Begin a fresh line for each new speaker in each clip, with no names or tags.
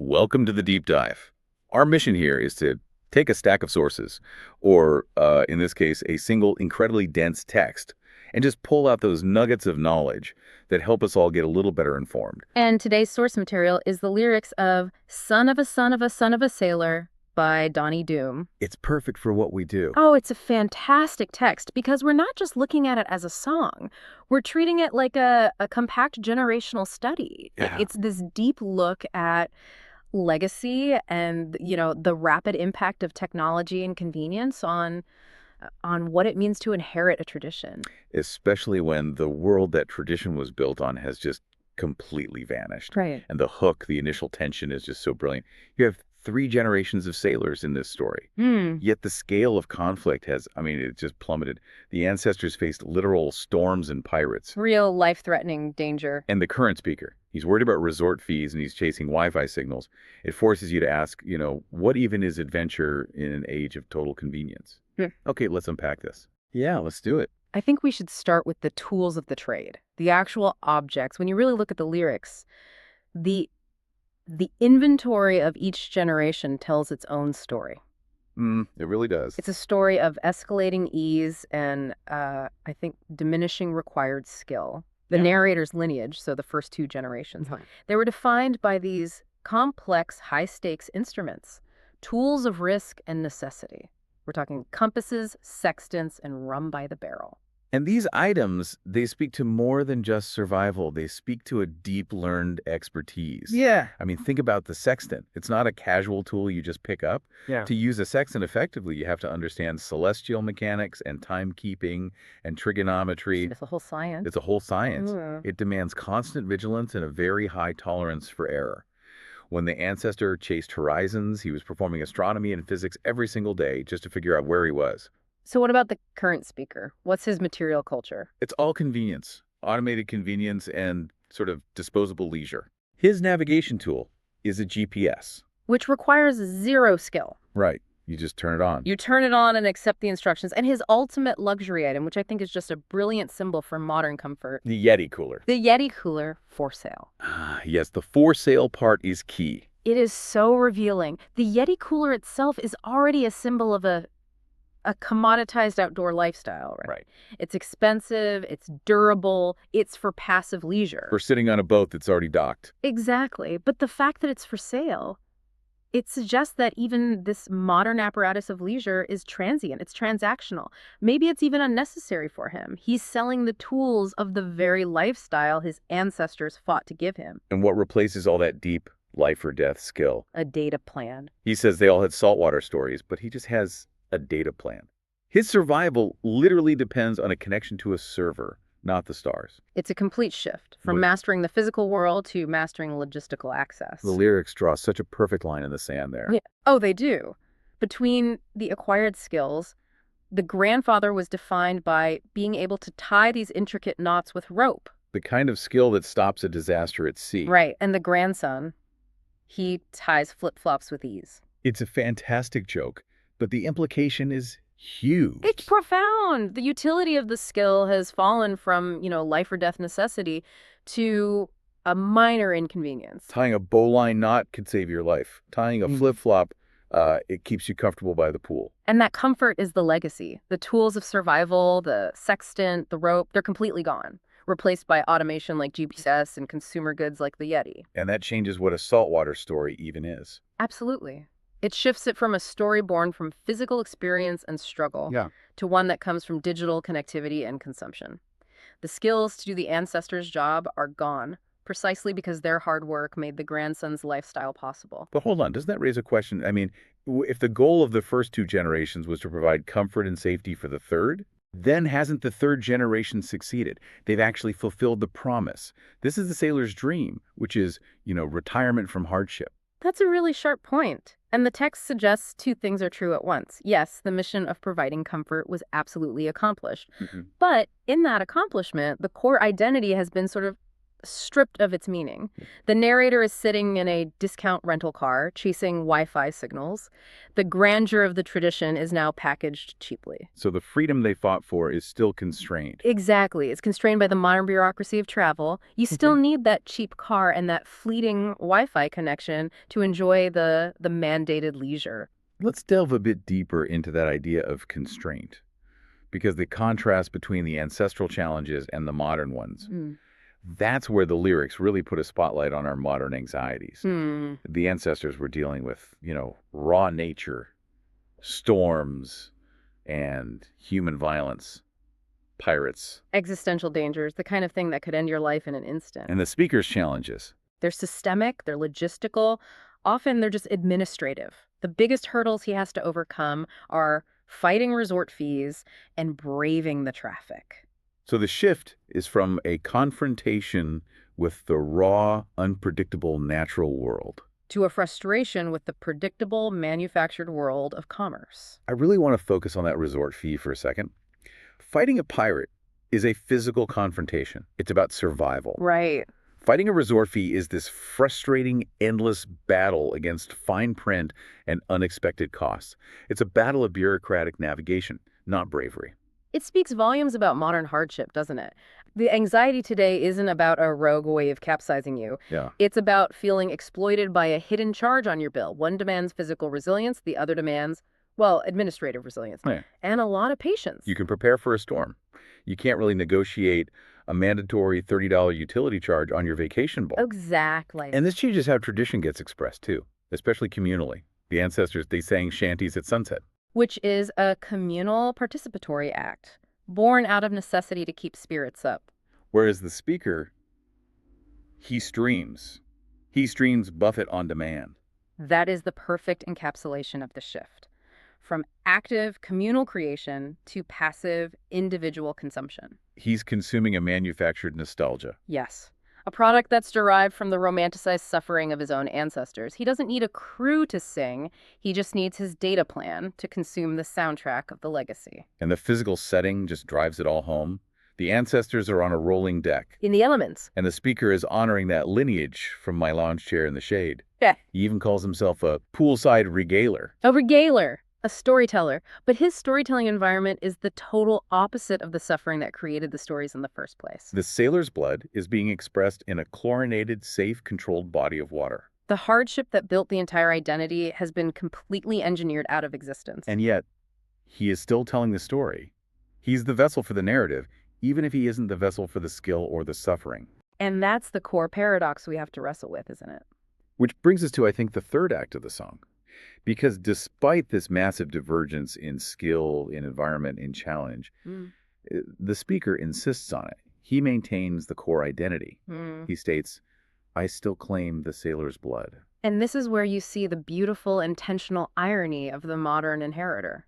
Welcome to the deep dive. Our mission here is to take a stack of sources, or in this case, a single incredibly dense text, and just pull out those nuggets of knowledge that help us all get a little better informed.
And today's source material is the lyrics of Son of a Son of a Son of a Sailor by Donnie Doom.
It's perfect for what we do.
Oh, it's a fantastic text because we're not just looking at it as a song. We're treating it like a compact generational study.
Yeah.
It's this deep look at legacy and, the rapid impact of technology and convenience on what it means to inherit a tradition.
Especially when the world that tradition was built on has just completely vanished.
Right.
And the hook, the initial tension is just so brilliant. You have three generations of sailors in this story.
Hmm.
Yet the scale of conflict it just plummeted. The ancestors faced literal storms and pirates.
Real life-threatening danger.
And the current speaker, he's worried about resort fees and he's chasing Wi-Fi signals. It forces you to ask, what even is adventure in an age of total convenience?
Hmm.
Okay, let's unpack this. Yeah, let's do it.
I think we should start with the tools of the trade, the actual objects. When you really look at the lyrics, the the inventory of each generation tells its own story.
It really does.
It's a story of escalating ease and, I think, diminishing required skill. The
Yeah.
narrator's lineage, so the first two generations,
Right.
they were defined by these complex, high-stakes instruments, tools of risk and necessity. We're talking compasses, sextants, and rum by the barrel.
And these items, they speak to more than just survival. They speak to a deep learned expertise.
Yeah.
Think about the sextant. It's not a casual tool you just pick up.
Yeah.
To use a sextant effectively, you have to understand celestial mechanics and timekeeping and trigonometry.
It's a whole science.
It's a whole science.
Mm.
It demands constant vigilance and a very high tolerance for error. When the ancestor chased horizons, he was performing astronomy and physics every single day just to figure out where he was.
So what about the current speaker? What's his material culture?
It's all convenience, automated convenience, and sort of disposable leisure. His navigation tool is a GPS.
Which requires zero skill.
Right. You just turn it on.
You turn it on and accept the instructions. And his ultimate luxury item, which I think is just a brilliant symbol for modern comfort,
The Yeti cooler.
the Yeti cooler for sale.
Yes, the for sale part is key.
It is so revealing. The Yeti cooler itself is already a symbol of a commoditized outdoor lifestyle, right?
Right.
It's expensive, it's durable, it's for passive leisure.
For sitting on a boat that's already docked.
Exactly. But the fact that it's for sale, it suggests that even this modern apparatus of leisure is transient. It's transactional. Maybe it's even unnecessary for him. He's selling the tools of the very lifestyle his ancestors fought to give him.
And what replaces all that deep life or death skill?
A data plan.
He says they all had saltwater stories, but he just has a data plan. His survival literally depends on a connection to a server, not the stars.
It's a complete shift from
What-
mastering the physical world to mastering logistical access.
The lyrics draw such a perfect line in the sand there.
Yeah. Oh, they do. Between the acquired skills, the grandfather was defined by being able to tie these intricate knots with rope.
The kind of skill that stops a disaster at sea.
Right. And the grandson, he ties flip-flops with ease.
It's a fantastic joke, but the implication is huge.
It's profound. The utility of the skill has fallen from, life or death necessity to a minor inconvenience.
Tying a bowline knot could save your life. Tying a flip-flop, it keeps you comfortable by the pool.
And that comfort is the legacy. The tools of survival, the sextant, the rope, they're completely gone, replaced by automation like GPS and consumer goods like the Yeti.
And that changes what a saltwater story even is.
Absolutely. It shifts it from a story born from physical experience and struggle
Yeah.
to one that comes from digital connectivity and consumption. The skills to do the ancestors' job are gone, precisely because their hard work made the grandson's lifestyle possible.
But hold on, doesn't that raise a question? If the goal of the first two generations was to provide comfort and safety for the third, then hasn't the third generation succeeded? They've actually fulfilled the promise. This is the sailor's dream, which is, retirement from hardship.
That's a really sharp point. And the text suggests two things are true at once. Yes, the mission of providing comfort was absolutely accomplished.
Mhm.
But in that accomplishment, the core identity has been sort of stripped of its meaning. The narrator is sitting in a discount rental car, chasing Wi-Fi signals. The grandeur of the tradition is now packaged cheaply.
So the freedom they fought for is still constrained.
Exactly. It's constrained by the modern bureaucracy of travel. You still need that cheap car and that fleeting Wi-Fi connection to enjoy the mandated leisure.
Let's delve a bit deeper into that idea of constraint, because the contrast between the ancestral challenges and the modern ones, that's where the lyrics really put a spotlight on our modern anxieties. The ancestors were dealing with, raw nature, storms, and human violence, pirates.
Existential dangers, the kind of thing that could end your life in an instant.
And the speaker's challenges.
They're systemic, they're logistical, often they're just administrative. The biggest hurdles he has to overcome are fighting resort fees and braving the traffic.
So the shift is from a confrontation with the raw, unpredictable natural world
To a frustration with the predictable, manufactured world of commerce.
I really want to focus on that resort fee for a second. Fighting a pirate is a physical confrontation. It's about survival.
Right.
Fighting a resort fee is this frustrating, endless battle against fine print and unexpected costs. It's a battle of bureaucratic navigation, not bravery.
It speaks volumes about modern hardship, doesn't it? The anxiety today isn't about a rogue wave capsizing you.
Yeah.
It's about feeling exploited by a hidden charge on your bill. One demands physical resilience, the other demands, administrative resilience.
Yeah.
And a lot of patience.
You can prepare for a storm. You can't really negotiate a mandatory $30 utility charge on your vacation bill.
Exactly.
And this changes how tradition gets expressed, too, especially communally. The ancestors, they sang shanties at sunset.
Which is a communal participatory act, born out of necessity to keep spirits up.
Whereas the speaker, he streams. He streams Buffett on demand.
That is the perfect encapsulation of the shift. From active communal creation to passive individual consumption.
He's consuming a manufactured nostalgia.
Yes. A product that's derived from the romanticized suffering of his own ancestors. He doesn't need a crew to sing. He just needs his data plan to consume the soundtrack of the legacy.
And the physical setting just drives it all home. The ancestors are on a rolling deck.
In the elements.
And the speaker is honoring that lineage from my lounge chair in the shade.
Yeah.
He even calls himself a poolside regaler.
A regaler. A storyteller, but his storytelling environment is the total opposite of the suffering that created the stories in the first place.
The sailor's blood is being expressed in a chlorinated, safe, controlled body of water.
The hardship that built the entire identity has been completely engineered out of existence.
And yet, he is still telling the story. He's the vessel for the narrative, even if he isn't the vessel for the skill or the suffering.
And that's the core paradox we have to wrestle with, isn't it?
Which brings us to, I think, the third act of the song. Because despite this massive divergence in skill, in environment, in challenge, the speaker insists on it. He maintains the core identity. He states, I still claim the sailor's blood.
And this is where you see the beautiful, intentional irony of the modern inheritor.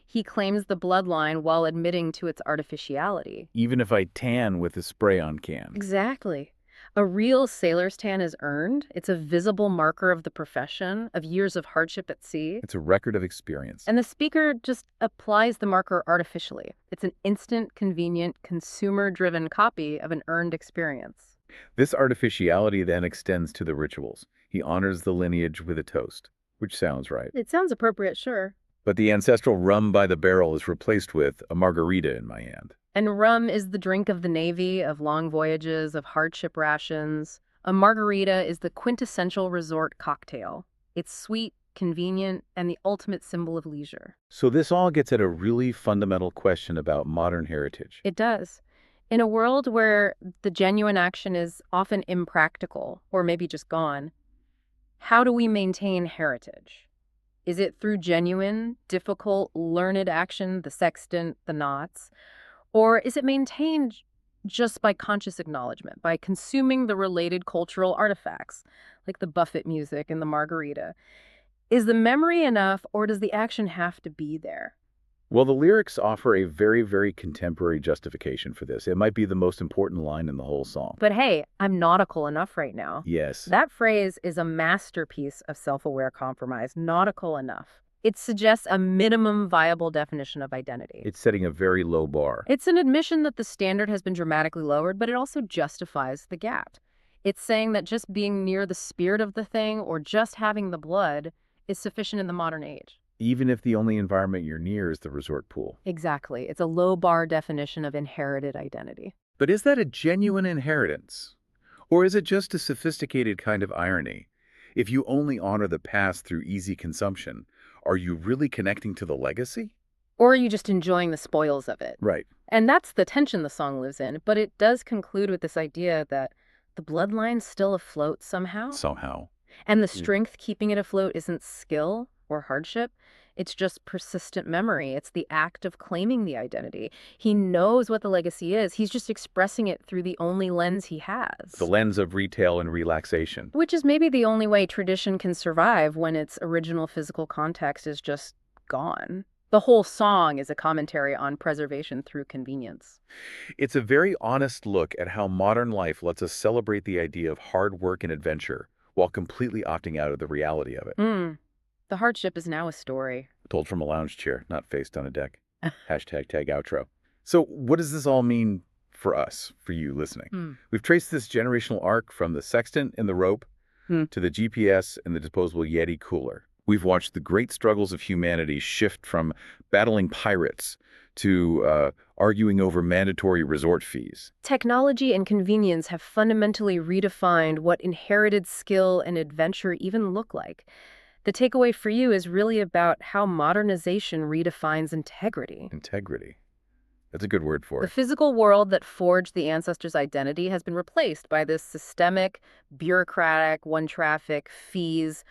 He claims the bloodline while admitting to its artificiality.
Even if I tan with a spray-on can.
Exactly. A real sailor's tan is earned. It's a visible marker of the profession, of years of hardship at sea.
It's a record of experience.
And the speaker just applies the marker artificially. It's an instant, convenient, consumer-driven copy of an earned experience.
This artificiality then extends to the rituals. He honors the lineage with a toast, which sounds right.
It sounds appropriate, sure.
But the ancestral rum by the barrel is replaced with a margarita in my hand.
And rum is the drink of the Navy, of long voyages, of hardship rations. A margarita is the quintessential resort cocktail. It's sweet, convenient, and the ultimate symbol of leisure.
So this all gets at a really fundamental question about modern heritage.
It does. In a world where the genuine action is often impractical, or maybe just gone, how do we maintain heritage? Is it through genuine, difficult, learned action, the sextant, the knots? Or is it maintained just by conscious acknowledgement, by consuming the related cultural artifacts, like the Buffett music and the margarita? Is the memory enough, or does the action have to be there?
Well, the lyrics offer a very, very contemporary justification for this. It might be the most important line in the whole song.
But hey, I'm nautical enough right now.
Yes.
That phrase is a masterpiece of self-aware compromise. Nautical enough. It suggests a minimum viable definition of identity.
It's setting a very low bar.
It's an admission that the standard has been dramatically lowered, but it also justifies the gap. It's saying that just being near the spirit of the thing or just having the blood is sufficient in the modern age.
Even if the only environment you're near is the resort pool.
Exactly. It's a low bar definition of inherited identity.
But is that a genuine inheritance? Or is it just a sophisticated kind of irony? If you only honor the past through easy consumption, are you really connecting to the legacy?
Or are you just enjoying the spoils of it?
Right.
And that's the tension the song lives in, but it does conclude with this idea that the bloodline's still afloat somehow.
Somehow.
And the strength keeping it afloat isn't skill or hardship. It's just persistent memory. It's the act of claiming the identity. He knows what the legacy is. He's just expressing it through the only lens he has.
The lens of retail and relaxation.
Which is maybe the only way tradition can survive when its original physical context is just gone. The whole song is a commentary on preservation through convenience.
It's a very honest look at how modern life lets us celebrate the idea of hard work and adventure while completely opting out of the reality of it.
The hardship is now a story.
Told from a lounge chair, not faced on a deck. Hashtag tag outro. So what does this all mean for us, for you listening? We've traced this generational arc from the sextant and the rope to the GPS and the disposable Yeti cooler. We've watched the great struggles of humanity shift from battling pirates to arguing over mandatory resort fees.
Technology and convenience have fundamentally redefined what inherited skill and adventure even look like. The takeaway for you is really about how modernization redefines integrity.
Integrity. That's a good word for
The
it.
physical world that forged the ancestors' identity has been replaced by this systemic, bureaucratic, one-traffic, fees,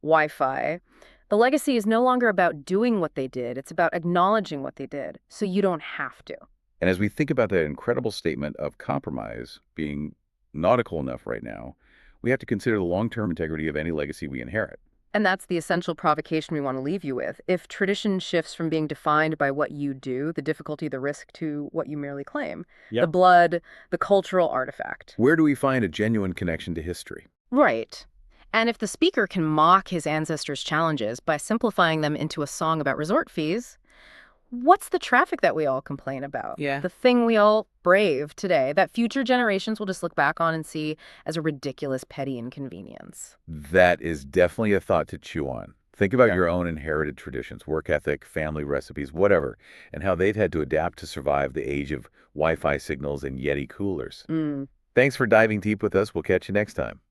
Wi-Fi. The legacy is no longer about doing what they did. It's about acknowledging what they did, so you don't have to.
And as we think about that incredible statement of compromise being nautical enough right now, we have to consider the long-term integrity of any legacy we inherit.
And that's the essential provocation we want to leave you with. If tradition shifts from being defined by what you do, the difficulty, the risk, to what you merely claim, the blood, the cultural artifact.
Where do we find a genuine connection to history?
Right. And if the speaker can mock his ancestors' challenges by simplifying them into a song about resort fees, what's the traffic that we all complain about?
Yeah.
The thing we all brave today that future generations will just look back on and see as a ridiculous, petty inconvenience.
That is definitely a thought to chew on. Think about your own inherited traditions, work ethic, family recipes, whatever, and how they've had to adapt to survive the age of Wi-Fi signals and Yeti coolers. Thanks for diving deep with us. We'll catch you next time.